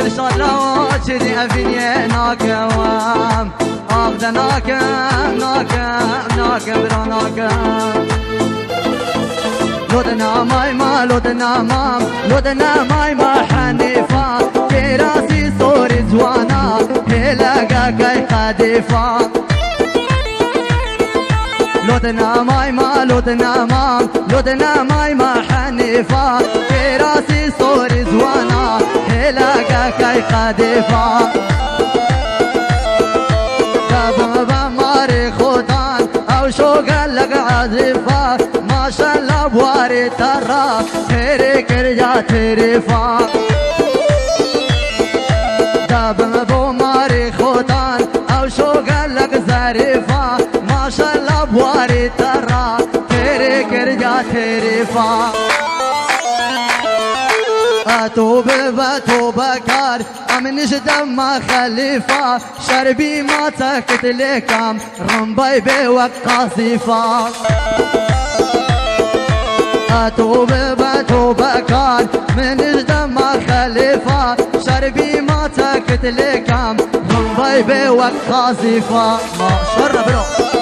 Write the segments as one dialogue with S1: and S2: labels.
S1: دلشاد را چیزی افینیه ناکم آخده ناکم ناکم ناکم برا ناکم لودنا مايما لودنا مام لودنا مايما حنيفة في راسي صوري زوانا هلاقا كاي قديفة لودنا مايما لودنا مام لودنا مايما حنيفة في راسي صوري زوانا هلاقا كاي قديفة دابا بماري خودان او شو قال لك عزيفة ما شاء الله بواري ترى تيري كرجا تيري فا دابا بماري خودان او شو قال لك زريفة ما شاء الله بواري ترى تيري كرجا تيري فا توبة كار امنش دم خليفة شربي ما تكت لكم رمباي بوقاصفة توبة كار منش دم خليفة شربي ما تكت لكم رمباي بوقاصفة ما شرب له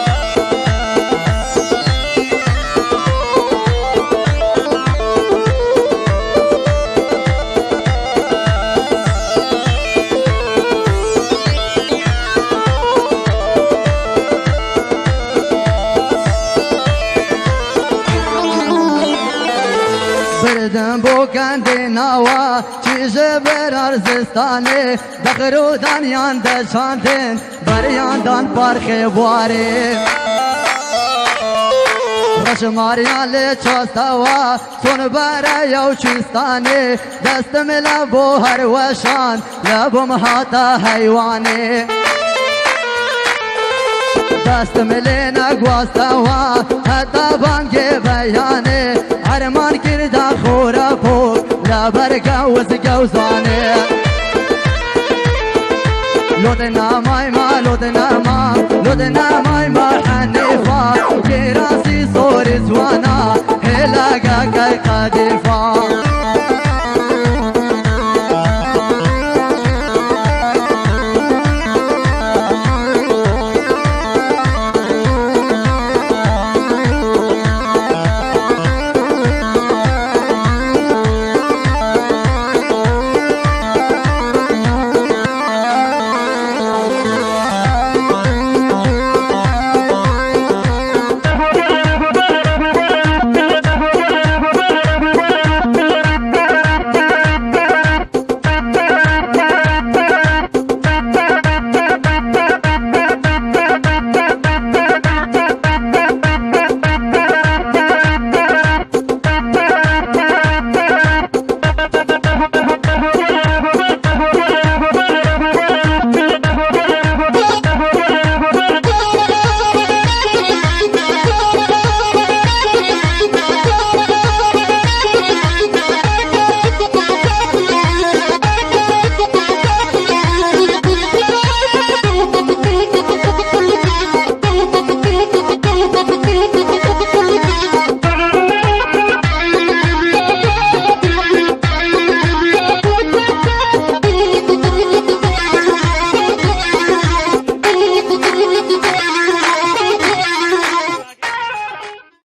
S1: بردن بوکن دیناوا چیز بر ارزستانه دخرو دانیان دشاندن بریان دان پارخ بواره رشماریان لی چاستاوا سون بره یو چیستانه دست ملا بو هر وشان لبم حتا حیوانه دست ملی نگواستاوا حتا بانگ بیانه عرمان کرده خورا پوک لبر گوز گوزانه لودنا مايما لودنا ما لودنا مايما حنيفة في راسي صور زوانا هلاقا كاي قديفة